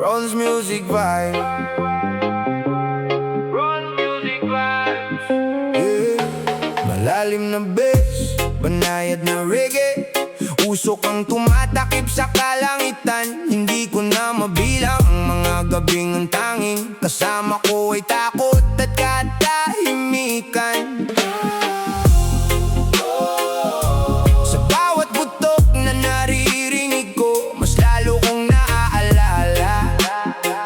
Ron's Music Vibe. Ron's Music Vibes. Yeah. Malalim na bass, banayad na reggae. Usok ang tumatakip sa kalangitan. Hindi ko na mabilang ang mga gabing ang tanging kasama ko ay takot at katahimikan. Sa bawat putok na naririnig ko, mas lalo kong naaalala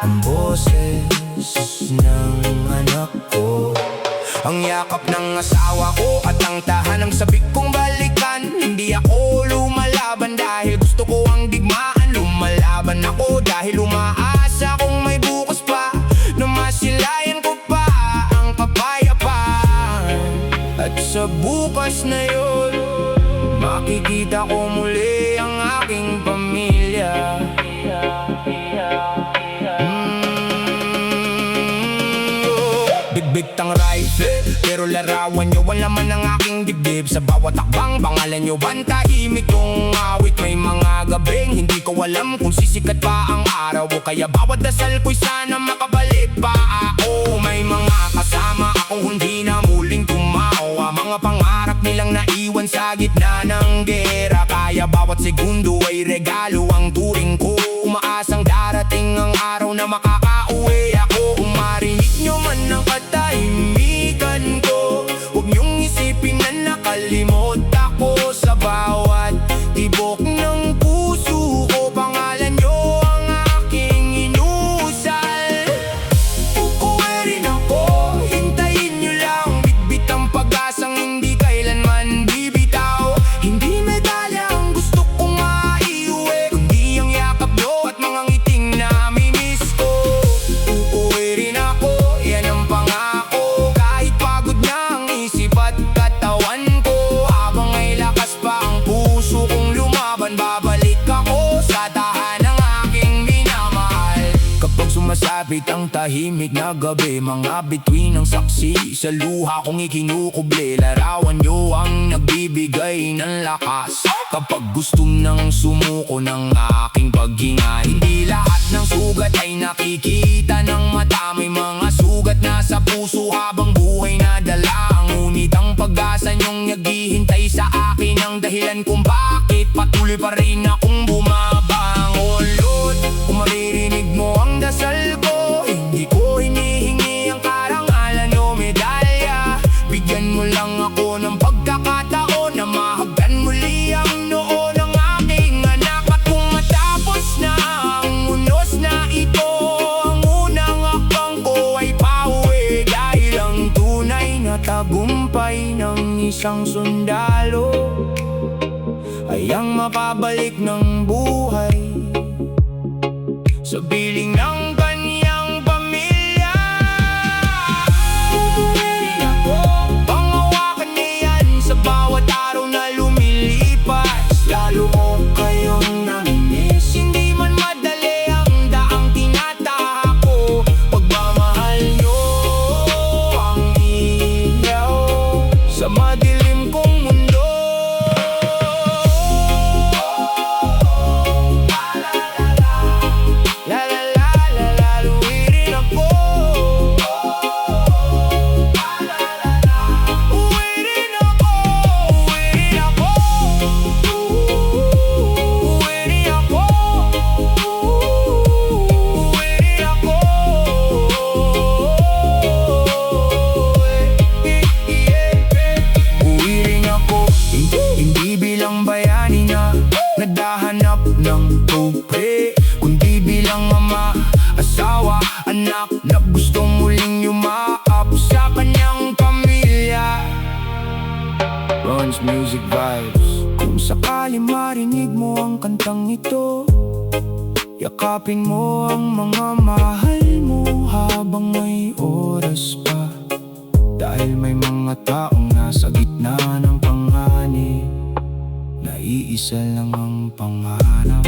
ang boses ng anak ko, ang yakap ng asawa ko at ang tahanang sabik kong balikan. Hindi ako lumalaban dahil gusto ko ang digmaan. Lumalaban ako dahil umaasa kung may bukas pa, na masilayan ko pa ang kapayapaan. At sa bukas na yun, makikita ko muli ang aking pamilya. Bigbig tang rifle, pero larawan nyo wala man ang aking dibdib. Sa bawat takbang, pangalan nyo bantahimik kong awit. May mga gabing hindi ko alam kung sisikat pa ang araw, o kaya bawat dasal ko'y sana makabalik pa ako. May mga kasama akong hindi na muling tumawa, mga pangarap nilang naiwan sa gitna ng gera. Kaya bawat segundo ay regalo ang turing ko, umaasang darating ang araw na makakauwi ako. Kung marinig nyo man ang katahimikan ko, huwag nyong isipin na nakalimot ako. Sa bawat tibok ng puso ko, pangalan nyo ang aking inusal. Uuwi rin ako, hintayin nyo lang. Bitbit ang pag-asang hindi kailanman bibitaw. Hindi medalya ang gusto kong maiuwi, kundi ang yakap nyo at mga ngiting namimiss ko. Uuwi rin ako, yan ang pangako. Kahit pagod na ang isip at katawan ko, habang may lakas pa ang puso kong lumaban, babalik ako sa tahanang aking minamahal. Kapag sumasabit ang tahimik na gabi, mga bituin ng saksi sa luha kong ikinukuble. Larawan nyo ang nagbibigay ng lakas kapag gusto nang sumuko ng aking paghinga. Hindi lahat ng sugat ay nakikita ng mata. May mga sugat na sa puso habang buhay na dala. Ngunit ang pag-asa nyong naghihintay sa akin ang dahilan kung bakit patuloy pa rin akong bumabangon. Lord, kung maririnig mo ang dasal ko, hindi ko hinihingi ang karangalan o medalya. Bigyan mo lang ako ng pagkakataon na mahagdan muli ang noo ng aking anak. At kung matapos na ang unos na ito, ang unang akbang ko ay pauwi. Dahil ang tunay na tagumpay ng isang sundalo ay ang makabalik ng buhay sa piling ng kanyang pamilya. Uuwi ako, panghawakan niya yan sa bawat araw na lumilipas. Lalo ko kayong namimiss, hindi man madali ang daang tinatahak ko. Pagmamahal nyo ang ilaw sa madilim kong mundo. La la la la la, uwi rin ako. Uwi rin ako, uwi rin ako. Uwi rin ako. Uwi rin ako. Uwi rin ako, hindi bilang bayani na naghahanap ng tupre, kundi bilang ama, asawa, anak na gustong muling yumaap sa kanyang pamilya. Ron's Music Vibes. Kung sakali marinig mo ang kantang ito, yakapin mo ang mga mahal mo habang may oras pa. Dahil may mga taong nasa gitna ng panganib, naiisa lang ang pangarap.